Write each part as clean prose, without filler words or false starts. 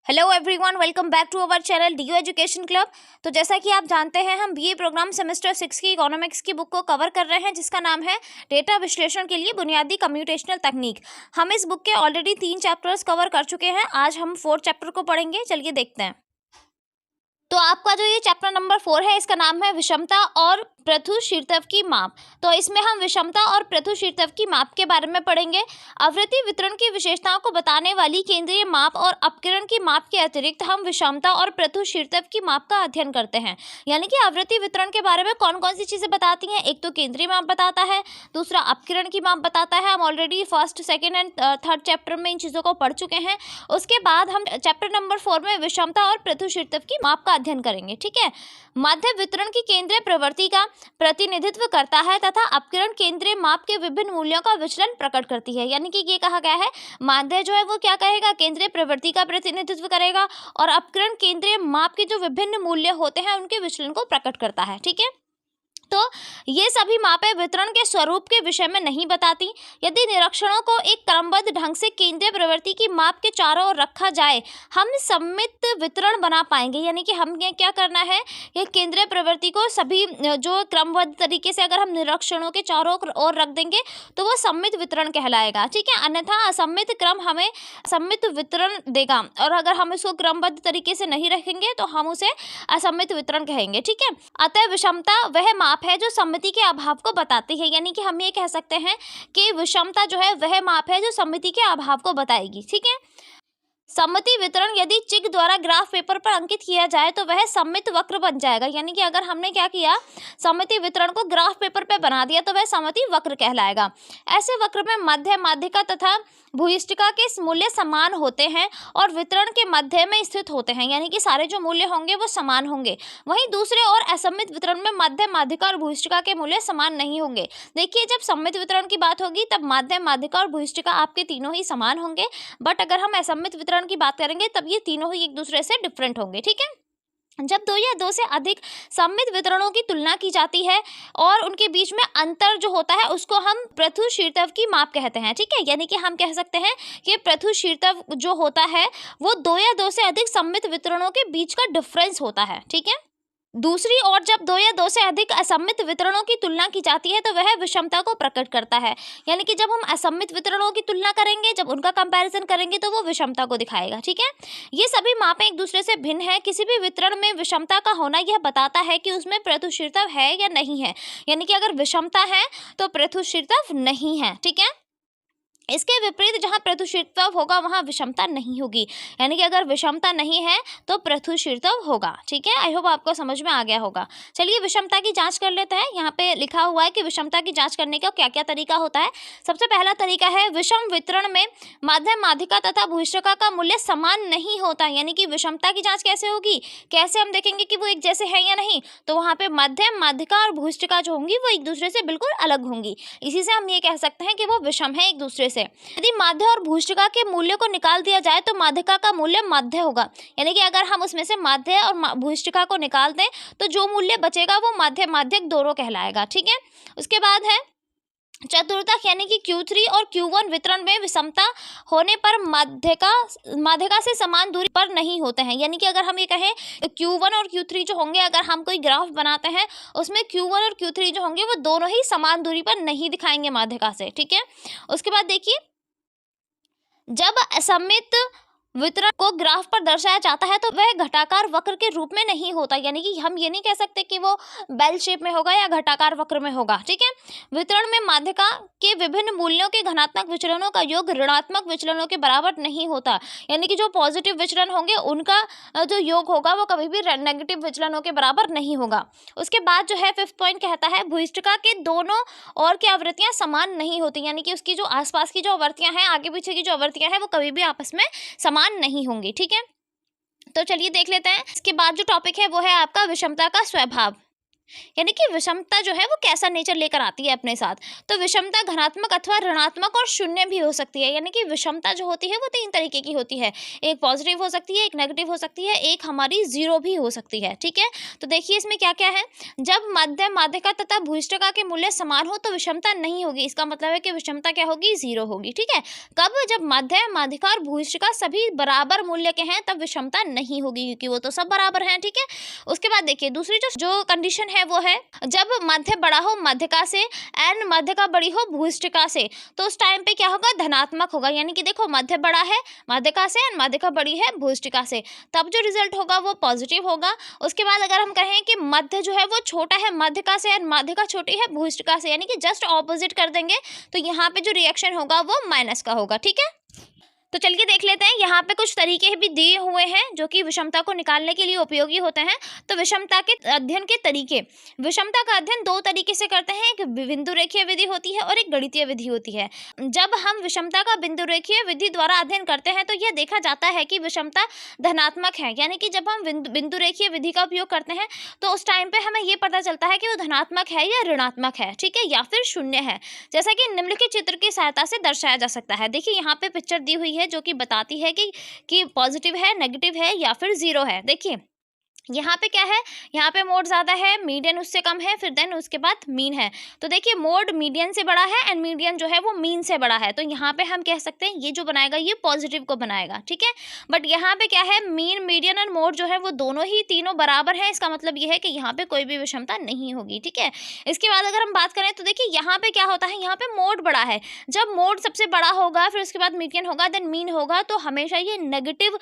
Hello everyone, welcome back to our channel D U education club. तो जैसा कि आप जानते हैं, हम बीए प्रोग्राम सेमेस्टर 6 की इकोनॉमिक्स की बुक को कवर कर रहे हैं, जिसका नाम है डेटा विश्लेषण के लिए बुनियादी कंप्यूटेशनल तकनीक। हम इस बुक के ऑलरेडी 3 चैप्टर्स कवर कर चुके हैं। आज हम 4th चैप्टर को पढ़ेंगे। चलिए देखते हैं। तो आपका जो ये चैप्टर नंबर 4 है, इसका नाम है विषमता और पृथुशीर्तव की माप। तो इसमें हम विषमता और पृथुशीर्तव की माप के बारे में पढ़ेंगे। आवृत्ति वितरण की विशेषताओं को बताने वाली केंद्रीय माप और अपकिरण की माप के अतिरिक्त हम विषमता और पृथुशीर्तव की माप का अध्ययन करते हैं। यानी कि आवृत्ति वितरण के बारे में कौन कौन सी चीजें बताती हैं। एक तो केंद्रीय माप बताता है, दूसरा अपकिरण की माप बताता है। हम already first, second and third chapter में इन चीजों को पढ़ चुके हैं। उसके बाद हम चैप्टर नंबर 4 में विषमता और पृथुशीर्तव की माप का अध्ययन करेंगे। ठीक है। माध्य वितरण की केंद्रीय प्रवृत्ति का प्रतिनिधित्व करता है तथा अपकिरण केंद्रीय माप के विभिन्न मूल्यों का विचलन प्रकट करती है। यानी कि ये कहा गया है, माध्य जो है वो क्या कहेगा, केंद्रीय प्रवृत्ति का प्रतिनिधित्व करेगा, और अपकिरण केंद्रीय माप के जो विभिन्न मूल्य होते हैं उनके विचलन को प्रकट करता है। ठीक है। तो ये सभी मापें वितरण के स्वरूप के विषय में नहीं बताती। यदि निरीक्षणों को एक क्रमबद्ध ढंग से केंद्रीय प्रवृत्ति की माप के चारों ओर रखा जाए, हम सममित वितरण बना पाएंगे। यानी कि हमें क्या करना है, ये केंद्रीय प्रवृत्ति को सभी जो क्रमबद्ध तरीके से अगर हम निरीक्षणों के चारों ओर रख देंगे तो वो सममित वितरण कहलाएगा। ठीक है। अन्यथा असममित क्रम हमें सममित वितरण देगा, और अगर हम इसको क्रमबद्ध तरीके से नहीं रखेंगे तो हम उसे असममित वितरण कहेंगे। ठीक है। अतः विषमता वह माप है जो सममिति के अभाव को बताती है। यानी कि हम ये कह सकते हैं कि विषमता जो है वह माप है जो सममिति के अभाव को बताएगी। ठीक है। सममिति वितरण यदि चिक द्वारा ग्राफ पेपर पर अंकित किया जाए तो वह सममित वक्र बन जाएगा। यानी कि अगर हमने क्या किया, सममिति वितरण को ग्राफ पेपर पे बना दिया तो वह सममिति वक्र कहलाएगा। ऐसे वक्र में मध्य, माध्यिका तथा भूयिष्ठिका के मूल्य समान होते हैं और वितरण के मध्य में स्थित होते हैं। यानी कि सारे जो मूल्य होंगे वो समान होंगे। वहीं दूसरे और असममित वितरण में मध्य, माध्यिका और भूयिष्ठिका के मूल्य समान नहीं होंगे। देखिए, जब सममित वितरण की बात होगी तब मध्य, माध्यिका और भूयिष्ठिका आपके तीनों ही समान होंगे, बट अगर हम असममित वितरण की बात करेंगे तब ये तीनों ही एक दूसरे से डिफरेंट होंगे। ठीक है। जब दो या दो से अधिक सममित वितरणों की तुलना की जाती है और उनके बीच में अंतर जो होता है उसको हम पृथुशीर्तव की माप कहते हैं। ठीक है। यानी कि हम कह सकते हैं कि पृथुशीर्तव जो होता है वो दो या दो से अधिक सममित वितरणों के बीच का डिफरेंस होता है। ठीक है। दूसरी ओर जब दो या दो से अधिक असममित वितरणों की तुलना की जाती है तो वह विषमता को प्रकट करता है। यानी कि जब हम असममित वितरणों की तुलना करेंगे, जब उनका कंपैरिजन करेंगे तो वो विषमता को दिखाएगा। ठीक है। ये सभी मापें एक दूसरे से भिन्न है। किसी भी वितरण में विषमता का होना यह बताता है कि उसमें पृथुशीर्तव है या नहीं है। यानी कि अगर विषमता है तो पृथुशीर्तव नहीं है। ठीक है। इसके विपरीत जहां पृथुशीर्तव होगा वहां विषमता नहीं होगी। यानी कि अगर विषमता नहीं है तो पृथुशीर्तव होगा। ठीक है। आई होप आपको समझ में आ गया होगा। चलिए विषमता की जांच कर लेते हैं। यहाँ पे लिखा हुआ है कि विषमता की जांच करने का क्या क्या तरीका होता है। सबसे पहला तरीका है, विषम वितरण में माध्यम, माध्यिका तथा भूयिष्ठिका का मूल्य समान नहीं होता। यानी कि विषमता की जांच कैसे होगी, कैसे हम देखेंगे कि वो एक जैसे है या नहीं। तो वहां पे माध्यम, माध्यिका और भूयिष्ठिका जो होंगी वो एक दूसरे से बिल्कुल अलग होंगी। इसी से हम ये कह सकते हैं कि वो विषम है एक दूसरे से। यदि माध्य और भूयिष्ठिका के मूल्य को निकाल दिया जाए तो माध्यिका का मूल्य मध्य होगा। यानी कि अगर हम उसमें से माध्य और भूयिष्ठिका को निकाल दें तो जो मूल्य बचेगा वो माध्य, माध्यक दोनों कहलाएगा। ठीक है। उसके बाद है चतुर्थक, यानी कि Q3 और Q1 वितरण में विषमता होने पर माध्यिका से समान दूरी पर नहीं होते हैं। यानी कि अगर हम ये कहें Q1 और Q3 जो होंगे, अगर हम कोई ग्राफ बनाते हैं उसमें Q1 और Q3 जो होंगे वो दोनों ही समान दूरी पर नहीं दिखाएंगे माध्यिका से। ठीक है। उसके बाद देखिए, जब असममित वितरण को ग्राफ पर दर्शाया जाता है तो वह घटाकार वक्र के रूप में नहीं होता। यानी कि हम ये नहीं कह सकते कि वो बेल शेप में होगा या घटाकार वक्र में होगा। ठीक है। वितरण में माध्यिका के विभिन्न मूल्यों के धनात्मक विचलनों का योग ऋणात्मक विचलनों के बराबर नहीं होता। यानी कि जो पॉजिटिव विचलन होंगे उनका जो योग होगा वो कभी भी नेगेटिव विचलनों के बराबर नहीं होगा। उसके बाद जो है 5th पॉइंट कहता है, भूयिष्ठिका के दोनों और की आवृत्तियां समान नहीं होती। यानी कि उसकी जो आसपास की जो आवृत्तियां हैं, आगे पीछे की जो आवृत्तियां हैं वो कभी भी आपस में समान नहीं होंगी। ठीक है। तो चलिए देख लेते हैं। इसके बाद जो टॉपिक है वो है आपका विषमता का स्वभाव। यानी कि विषमता जो है वो कैसा नेचर लेकर आती है अपने साथ। तो विषमता धनात्मक अथवा ऋणात्मक और शून्य भी हो सकती है। यानी कि विषमता जो होती है वो 3 तरीके की होती है, एक पॉजिटिव हो सकती है, एक नेगेटिव हो सकती है, एक हमारी जीरो भी हो सकती है। ठीक है, तो देखिए इसमें क्या क्या है। जब मध्य, माध्यिका तथा भूयिष्ठिका के मूल्य समान हो तो विषमता नहीं होगी। इसका मतलब है कि विषमता क्या होगी, जीरो होगी। ठीक है, कब, जब मध्य, माध्यिका और भूयिष्ठिका सभी बराबर मूल्य के हैं तब विषमता नहीं होगी, क्योंकि वो तो सब बराबर हैं। ठीक है, उसके बाद देखिए दूसरी जो कंडीशन है वो है जब मध्य बड़ा हो माध्यिका से एंड माध्यिका बड़ी हो भूयिष्ठिका से, तो उस टाइम पे क्या होगा, धनात्मक होगा। यानी कि देखो मध्य बड़ा है माध्यिका से एंड माध्यिका बड़ी है भूयिष्ठिका से, तब जो रिजल्ट होगा वो पॉजिटिव होगा। उसके बाद अगर हम कहें कि मध्य जो है वो छोटा है माध्यिका से एंड माध्यिका छोटी है भूयिष्ठिका से, यानी कि जस्ट ऑपोजिट कर देंगे, तो यहाँ पे जो रिएक्शन होगा वो माइनस का होगा। ठीक है, तो चलिए देख लेते हैं। यहाँ पे कुछ तरीके भी दिए हुए हैं जो कि विषमता को निकालने के लिए उपयोगी होते हैं। तो विषमता के अध्ययन के तरीके, विषमता का अध्ययन 2 तरीके से करते हैं, एक बिंदु रेखीय विधि होती है और एक गणितीय विधि होती है। जब हम विषमता का बिंदु रेखीय विधि द्वारा अध्ययन करते हैं तो यह देखा जाता है कि विषमता धनात्मक है। यानी कि जब हम बिंदु रेखीय विधि का उपयोग करते हैं तो उस टाइम पे हमें ये पता चलता है कि वो धनात्मक है या ऋणात्मक है। ठीक है, या फिर शून्य है, जैसा कि निम्नलिखित चित्र की सहायता से दर्शाया जा सकता है। देखिए यहाँ पे पिक्चर दी हुई है जो कि बताती है कि पॉजिटिव है, नेगेटिव है या फिर जीरो है। देखिए यहाँ पे क्या है, यहाँ पे मोड ज़्यादा है, मीडियन उससे कम है, फिर देन उसके बाद मीन है। तो देखिए मोड मीडियन से बड़ा है एंड मीडियन जो है वो मीन से बड़ा है, तो यहाँ पे हम कह सकते हैं ये जो बनाएगा ये पॉजिटिव को बनाएगा। ठीक है, बट यहाँ पे क्या है, मीन, मीडियन और मोड जो है वो दोनों ही तीनों बराबर है। इसका मतलब ये है कि यहाँ पे कोई भी विषमता नहीं होगी। ठीक है, इसके बाद अगर हम बात करें तो देखिए यहाँ पे क्या होता है, यहाँ पे मोड बड़ा है, जब मोड सबसे बड़ा होगा फिर उसके बाद मीडियन होगा देन मीन होगा, तो हमेशा ये नेगेटिव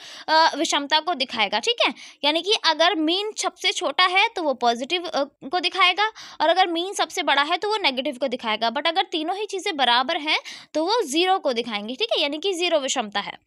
विषमता को दिखाएगा। ठीक है, यानी कि अगर मीन सबसे छोटा है तो वो पॉजिटिव को दिखाएगा और अगर मीन सबसे बड़ा है तो वो नेगेटिव को दिखाएगा, बट अगर तीनों ही चीज़ें बराबर हैं तो वो जीरो को दिखाएंगे। ठीक है, यानी कि जीरो विषमता है।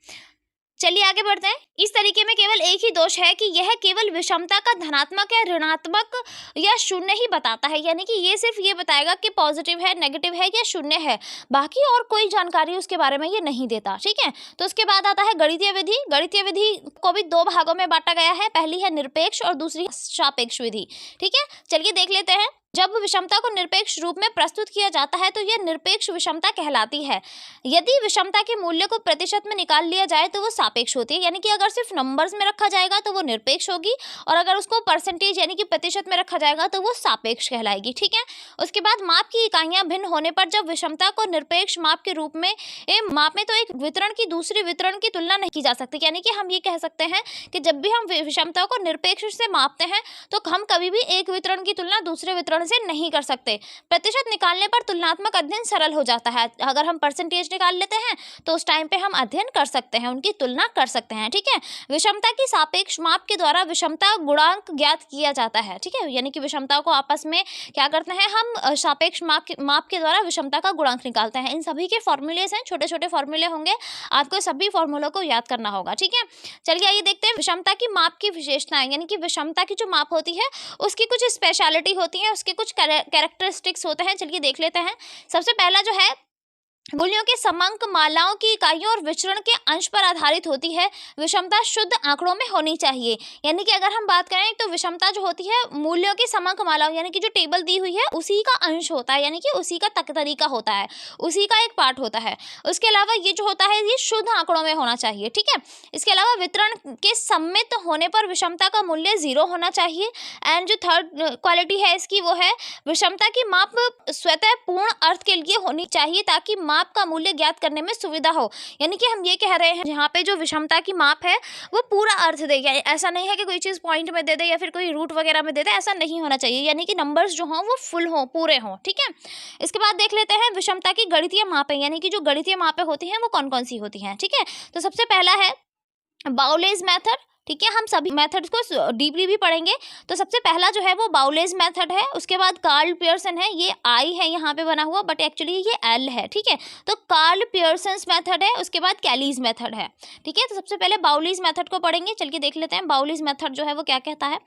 चलिए आगे बढ़ते हैं। इस तरीके में केवल एक ही दोष है कि यह केवल विषमता का धनात्मक या ऋणात्मक या शून्य ही बताता है, यानी कि ये सिर्फ ये बताएगा कि पॉजिटिव है, नेगेटिव है या शून्य है, बाकी और कोई जानकारी उसके बारे में ये नहीं देता। ठीक है, तो उसके बाद आता है गणितीय विधि। गणितीय विधि को भी 2 भागों में बांटा गया है, पहली है निरपेक्ष और दूसरी सापेक्ष विधि। ठीक है, चलिए देख लेते हैं। जब विषमता को निरपेक्ष रूप में प्रस्तुत किया जाता है तो यह निरपेक्ष विषमता कहलाती है। यदि विषमता के मूल्य को प्रतिशत में निकाल लिया जाए तो वो सापेक्ष होती है, यानी कि अगर सिर्फ नंबर्स में रखा जाएगा तो वो निरपेक्ष होगी और अगर उसको परसेंटेज यानी कि प्रतिशत में रखा जाएगा तो वो सापेक्ष कहलाएगी। ठीक है, उसके बाद माप की इकाइयां भिन्न होने पर जब विषमता को निरपेक्ष माप के रूप में माप में तो एक वितरण की दूसरी वितरण की तुलना नहीं की जा सकती। यानी कि हम ये कह सकते हैं कि जब भी हम विषमता को निरपेक्ष से मापते हैं तो हम कभी भी एक वितरण की तुलना दूसरे वितरण से नहीं कर सकते। प्रतिशत निकालने पर तुलनात्मक अध्ययन सरल हो जाता है। अगर हम परसेंटेज निकाल लेते हैं तो उस टाइम पे हम अध्ययन कर सकते हैं, उनकी तुलना कर सकते हैं। ठीक है, विषमता की सापेक्ष माप के द्वारा विषमता गुणांक ज्ञात किया जाता है। ठीक है, यानी कि विषमता को आपस में क्या करते हैं, हम सापेक्ष माप के द्वारा विषमता का गुणांक निकालते हैं। इन सभी के फॉर्मूलेस हैं, छोटे छोटे फॉर्मूले होंगे, आपको सभी फॉर्मूलों को याद करना होगा। ठीक है, चलिए आइए देखते हैं विषमता की माप की विशेषताएं, यानी कि विषमता की जो माप होती है उसकी कुछ स्पेशलिटी होती है, उसके कुछ कैरेक्टरिस्टिक्स होते हैं। चलिए देख लेते हैं। सबसे पहला जो है, मूल्यों के समांक मालाओं की इकाइयों और विचरण के अंश पर आधारित होती है। विषमता शुद्ध आंकड़ों में होनी चाहिए, यानी कि अगर हम बात करें तो विषमता जो होती है मूल्यों की समांक मालाओं, यानी कि जो टेबल दी हुई है उसी का अंश होता है, यानी कि उसी का तरीका होता है, उसी का एक पार्ट होता है। उसके अलावा ये जो होता है ये शुद्ध आंकड़ों में होना चाहिए। ठीक है, इसके अलावा वितरण के सम्मित होने पर विषमता का मूल्य 0 होना चाहिए। एंड जो थर्ड क्वालिटी है इसकी वो है विषमता की माप स्वतः पूर्ण अर्थ के लिए होनी चाहिए ताकि माप का मूल्य ज्ञात करने में सुविधा हो। यानी कि हम ये कह रहे हैं यहाँ पे जो विषमता की माप है वो पूरा अर्थ दे, ऐसा नहीं है कि कोई चीज़ पॉइंट में दे दे या फिर कोई रूट वगैरह में दे दे, ऐसा नहीं होना चाहिए। यानी कि नंबर्स जो हों वो फुल हों, पूरे हों। ठीक है, इसके बाद देख लेते हैं विषमता की गणितीय मापें, यानी कि जो गणितीय मापें होती हैं वो कौन कौन सी होती हैं। ठीक है, तो सबसे पहला है बाउलेज मेथड। ठीक है, हम सभी मेथड्स को डीपली भी पढ़ेंगे। तो सबसे पहला जो है वो बाउलेज मेथड है, उसके बाद कार्ल पियर्सन है, ये आई है यहाँ पे बना हुआ बट एक्चुअली ये एल है। ठीक है, तो कार्ल पियर्सन्स मेथड है, उसके बाद कैलीज मेथड है। ठीक है, तो सबसे पहले बाउलेज मेथड को पढ़ेंगे। चलिए देख लेते हैं बाउलेज मेथड जो है वो क्या कहता है।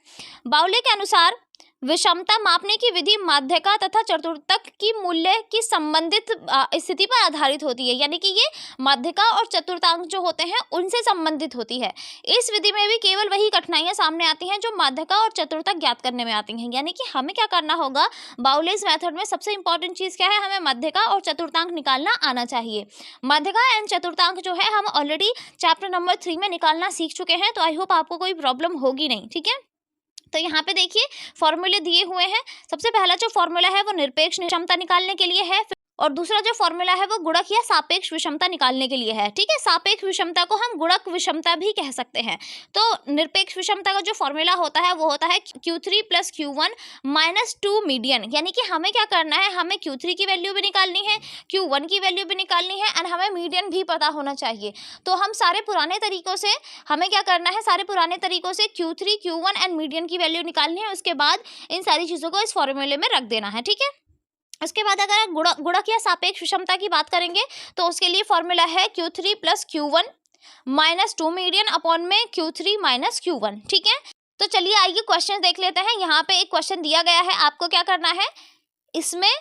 बाउले के अनुसार विषमता मापने की विधि माध्यिका तथा चतुर्थक की मूल्य की संबंधित स्थिति पर आधारित होती है, यानी कि ये माध्यिका और चतुर्थांक जो होते हैं उनसे संबंधित होती है। इस विधि में भी केवल वही कठिनाइयां सामने आती हैं जो माध्यिका और चतुर्थक ज्ञात करने में आती हैं, यानी कि हमें क्या करना होगा, बाउलेस मेथड में सबसे इंपॉर्टेंट चीज क्या है, हमें माध्यिका और चतुर्थांक निकालना आना चाहिए। माध्यिका एंड चतुर्थांक जो है हम ऑलरेडी चैप्टर नंबर 3 में निकालना सीख चुके हैं, तो आई होप आपको कोई प्रॉब्लम होगी नहीं। ठीक है, तो यहाँ पे देखिए फॉर्मूले दिए हुए हैं। सबसे पहला जो फॉर्मूला है वो निरपेक्ष विषमता निकालने के लिए है, और दूसरा जो फॉर्मूला है वो गुणक या सापेक्ष विषमता निकालने के लिए है। ठीक है, सापेक्ष विषमता को हम गुणक विषमता भी कह सकते हैं। तो निरपेक्ष विषमता का जो फॉर्मूला होता है वो होता है Q3 + Q1 - 2 मीडियन, यानी कि हमें क्या करना है, हमें Q3 की वैल्यू भी निकालनी है, Q1 की वैल्यू भी निकालनी है, एंड हमें मीडियन भी पता होना चाहिए। तो हम सारे पुराने तरीकों से हमें क्या करना है, सारे पुराने तरीकों से Q3 Q1 एंड मीडियन की वैल्यू निकालनी है। उसके बाद इन सारी चीज़ों को इस फॉर्मूले में रख देना है। ठीक है, उसके बाद अगर आप गुणक या सापेक्ष विषमता की बात करेंगे तो उसके लिए फॉर्मूला है Q3 + Q1 - 2 मीडियन अपॉन में Q3 - Q1। ठीक है, तो चलिए आइए क्वेश्चन देख लेते हैं। यहाँ पे एक क्वेश्चन दिया गया है, आपको क्या करना है, इसमें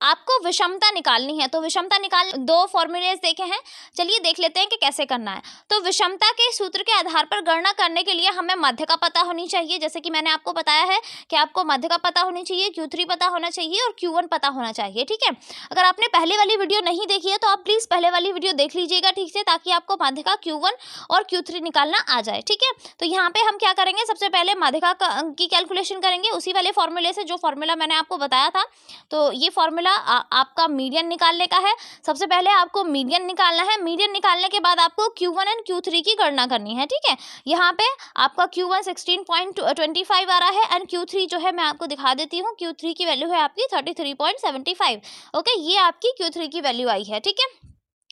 आपको विषमता निकालनी है। तो विषमता निकाल दो फॉर्मूलेज देखे हैं, चलिए देख लेते हैं कि कैसे करना है। तो विषमता के सूत्र के आधार पर गणना करने के लिए हमें माध्यिका पता होनी चाहिए, जैसे कि मैंने आपको बताया है कि आपको माध्यिका पता होनी चाहिए, Q3 पता होना चाहिए और Q1 पता होना चाहिए। ठीक है, अगर आपने पहले वाली वीडियो नहीं देखी है तो आप प्लीज़ पहले वाली वीडियो देख लीजिएगा ठीक से, ताकि आपको माध्यिका Q1 और Q3 निकालना आ जाए। ठीक है, तो यहाँ पे हम क्या करेंगे, सबसे पहले माध्यिका की कैलकुलेशन करेंगे उसी वाले फॉर्मूले से जो फॉर्मूला मैंने आपको बताया था। तो ये फॉर्मूला आपका मीडियन निकालने का है। सबसे पहले आपको मीडियन निकालना है, मीडियन निकालने के बाद आपको Q1 एंड Q3 की गणना करनी है। ठीक है, यहाँ पे आपका Q1 16.25 आ रहा है एंड Q3 जो है मैं आपको दिखा देती हूँ, Q3 की वैल्यू है आपकी 33.75। ओके, ये आपकी Q3 की वैल्यू आई है। ठीक है,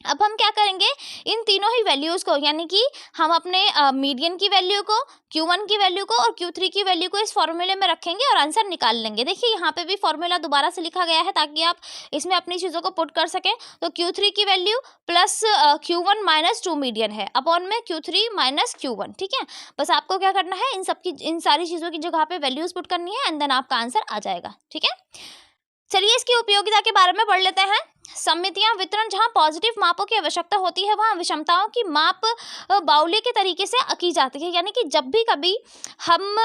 अब हम क्या करेंगे, इन तीनों ही वैल्यूज़ को, यानी कि हम अपने मीडियन की वैल्यू को, Q1 की वैल्यू को और Q3 की वैल्यू को इस फॉर्मूले में रखेंगे और आंसर निकाल लेंगे। देखिए यहाँ पे भी फॉर्मूला दोबारा से लिखा गया है ताकि आप इसमें अपनी चीज़ों को पुट कर सकें। तो Q3 की वैल्यू प्लस Q1 - 2 मीडियन है अपॉन में Q3 - Q1। ठीक है, बस आपको क्या करना है, इन सारी चीज़ों की जगह पे वैल्यूज़ पुट करनी है एंड देन आपका आंसर आ जाएगा। ठीक है, चलिए इसकी उपयोगिता के बारे में पढ़ लेते हैं। समितियां वितरण, जहां पॉजिटिव मापों की आवश्यकता होती है वहां विषमताओं की माप बाउले के तरीके से की जाती है, यानी कि जब भी कभी हम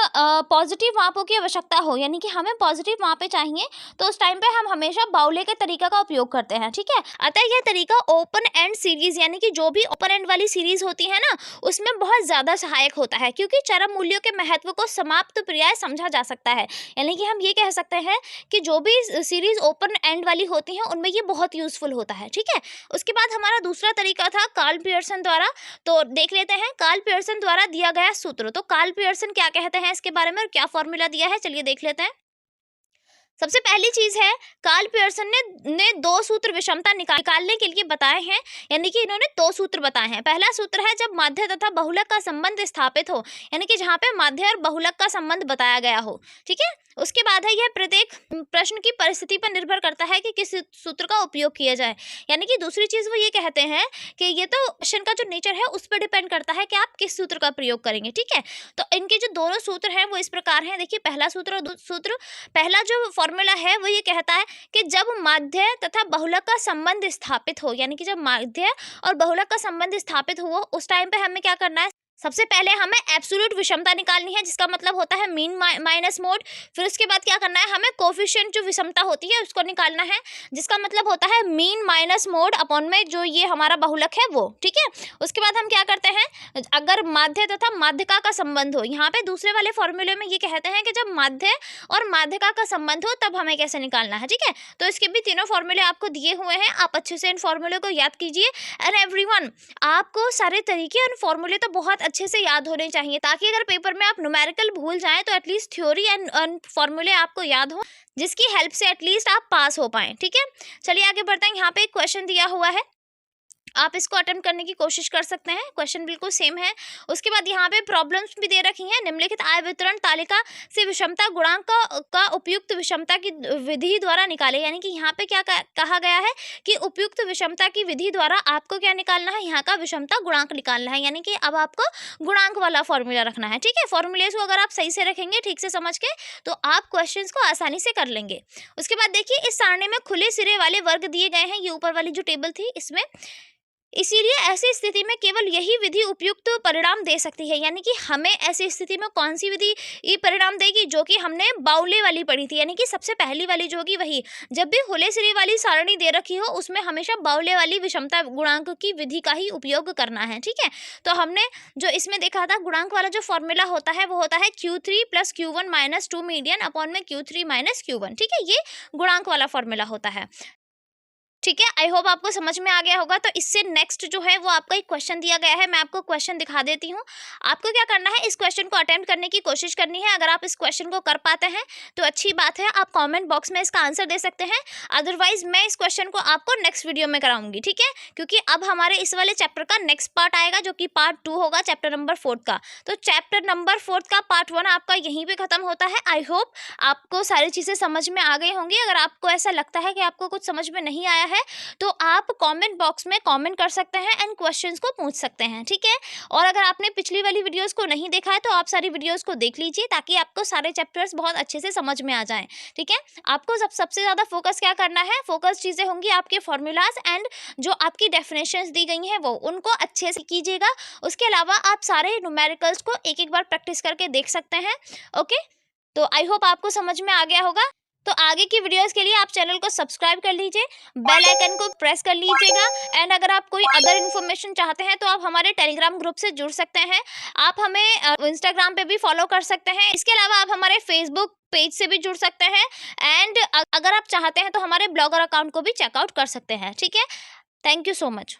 पॉजिटिव मापों की आवश्यकता हो, यानी कि हमें पॉजिटिव मापे चाहिए, तो उस टाइम पे हम हमेशा बाउले के तरीका का उपयोग करते हैं। ठीक है, अतः यह तरीका ओपन एंड सीरीज, यानी कि जो भी ओपन एंड वाली सीरीज होती है ना, उसमें बहुत ज़्यादा सहायक होता है, क्योंकि चरम मूल्यों के महत्व को समाप्त पर्याय समझा जा सकता है। यानी कि हम ये कह सकते हैं कि जो भी सीरीज ओपन एंड वाली होती हैं उनमें ये बहुत यूजफुल होता है। ठीक है, उसके बाद हमारा दूसरा तरीका था कार्ल पियर्सन द्वारा। तो देख लेते हैं कार्ल पियर्सन द्वारा दिया गया सूत्र। तो कार्ल पियर्सन क्या कहते हैं इसके बारे में और क्या फॉर्मूला दिया है, चलिए देख लेते हैं। सबसे पहली चीज है, कार्ल पियर्सन ने दो सूत्र विषमता निकालने के लिए बताए हैं, यानी कि इन्होंने दो सूत्र बताए हैं। पहला सूत्र है जब माध्य तथा बहुलक का संबंध स्थापित हो, यानी कि जहाँ पे माध्य और बहुलक का संबंध बताया गया हो। ठीक है, उसके बाद है यह प्रत्येक प्रश्न की परिस्थिति पर निर्भर करता है कि किस सूत्र का उपयोग किया जाए, यानी कि दूसरी चीज वो ये कहते हैं कि ये तो क्वेश्चन का जो नेचर है उस पर डिपेंड करता है कि आप किस सूत्र का प्रयोग करेंगे। ठीक है, तो इनके जो दोनों सूत्र हैं वो इस प्रकार हैं। देखिए पहला सूत्र और दूसरा सूत्र, पहला जो फॉर्मूला है वो ये कहता है कि जब माध्य तथा बहुलक का संबंध स्थापित हो, यानी कि जब माध्य और बहुलक का संबंध स्थापित हो उस टाइम पे हमें क्या करना है, सबसे पहले हमें एब्सोल्यूट विषमता निकालनी है, जिसका मतलब होता है मीन माइनस मोड। फिर उसके बाद क्या करना है, हमें कोफिशिएंट जो विषमता होती है उसको निकालना है, जिसका मतलब होता है मीन माइनस मोड अपॉन में जो ये हमारा बहुलक है वो। ठीक है, उसके बाद हम क्या करते हैं, अगर माध्य तथा माध्यिका का संबंध हो, यहाँ पे दूसरे वाले फॉर्मूले में ये कहते हैं कि जब माध्य और माध्यिका का संबंध हो तब हमें कैसे निकालना है। ठीक है, तो इसके भी तीनों फॉर्मूले आपको दिए हुए हैं, आप अच्छे से इन फॉर्मूले को याद कीजिए। एंड एवरीवन, आपको सारे तरीके और फॉर्मूले तो बहुत अच्छे से याद होने चाहिए, ताकि अगर पेपर में आप न्यूमेरिकल भूल जाएं तो एटलीस्ट थ्योरी एंड फॉर्मूले आपको याद हो, जिसकी हेल्प से एटलीस्ट आप पास हो पाएं। ठीक है, चलिए आगे बढ़ते हैं। यहाँ पे एक क्वेश्चन दिया हुआ है, आप इसको अटेम्प्ट करने की कोशिश कर सकते हैं, क्वेश्चन बिल्कुल सेम है। उसके बाद यहाँ पे प्रॉब्लम्स भी दे रखी हैं। निम्नलिखित आय वितरण तालिका से विषमता गुणांक का उपयुक्त विषमता की विधि द्वारा निकाले, यानी कि यहाँ पे क्या कहा गया है कि उपयुक्त विषमता की विधि द्वारा आपको क्या निकालना है, यहाँ का विषमता गुणांक निकालना है, यानी कि अब आपको गुणांक वाला फॉर्मूला रखना है। ठीक है, फॉर्मूलेस को अगर आप सही से रखेंगे, ठीक से समझ के, तो आप क्वेश्चंस को आसानी से कर लेंगे। उसके बाद देखिए, इस सारणी में खुले सिरे वाले वर्ग दिए गए हैं, ये ऊपर वाली जो टेबल थी इसमें, इसीलिए ऐसी स्थिति में केवल यही विधि उपयुक्त परिणाम दे सकती है, यानी कि हमें ऐसी स्थिति में कौन सी विधि ये परिणाम देगी, जो कि हमने बाउले वाली पढ़ी थी, यानी कि सबसे पहली वाली जो होगी वही। जब भी खुले सिरे वाली सारणी दे रखी हो, उसमें हमेशा बाउले वाली विषमता गुणांक की विधि का ही उपयोग करना है। ठीक है, तो हमने जो इसमें देखा था, गुणांक वाला जो फॉर्मूला होता है वो होता है Q3 + Q1 - 2 मीडियन अपॉन में Q3 - Q1। ठीक है, ये गुणांक वाला फॉर्मूला होता है। ठीक है, आई होप आपको समझ में आ गया होगा। तो इससे नेक्स्ट जो है वो आपका एक क्वेश्चन दिया गया है, मैं आपको क्वेश्चन दिखा देती हूँ। आपको क्या करना है, इस क्वेश्चन को अटेम्प्ट करने की कोशिश करनी है। अगर आप इस क्वेश्चन को कर पाते हैं तो अच्छी बात है, आप कमेंट बॉक्स में इसका आंसर दे सकते हैं। अदरवाइज मैं इस क्वेश्चन को आपको नेक्स्ट वीडियो में कराऊंगी। ठीक है, क्योंकि अब हमारे इस वाले चैप्टर का नेक्स्ट पार्ट आएगा, जो कि पार्ट 2 होगा, चैप्टर नंबर 4 का। तो चैप्टर नंबर 4 का पार्ट 1 आपका यहीं पे खत्म होता है। आई होप आपको सारी चीज़ें समझ में आ गई होंगी। अगर आपको ऐसा लगता है कि आपको कुछ समझ में नहीं आया है, तो आप कमेंट बॉक्स में कमेंट कर सकते हैं एंड क्वेश्चंस को पूछ सकते हैं। ठीक है, और अगर आपने पिछली वाली वीडियोस को नहीं देखा है, तो आप सारी वीडियोस को देख लीजिए, ताकि आपको सारे चैप्टर्स बहुत अच्छे से समझ में आ जाएं। ठीक है, आपको सबसे ज़्यादा फोकस क्या करना है, फोकस चीज़ें होंगी आपके फॉर्मूलाज एंड जो आपकी डेफिनेशंस दी गई हैं वो, उनको अच्छे से कीजिएगा। उसके अलावा आप सारे न्यूमेरिकल्स को एक एक बार प्रैक्टिस करके देख सकते हैं। ओके, तो आई होप आपको समझ में आ गया होगा। तो आगे की वीडियोस के लिए आप चैनल को सब्सक्राइब कर लीजिए, बेल आइकन को प्रेस कर लीजिएगा एंड अगर आप कोई अदर इन्फॉर्मेशन चाहते हैं तो आप हमारे टेलीग्राम ग्रुप से जुड़ सकते हैं। आप हमें इंस्टाग्राम पे भी फॉलो कर सकते हैं। इसके अलावा आप हमारे फेसबुक पेज से भी जुड़ सकते हैं एंड अगर आप चाहते हैं तो हमारे ब्लॉगर अकाउंट को भी चेकआउट कर सकते हैं। ठीक है, थैंक यू सो मच।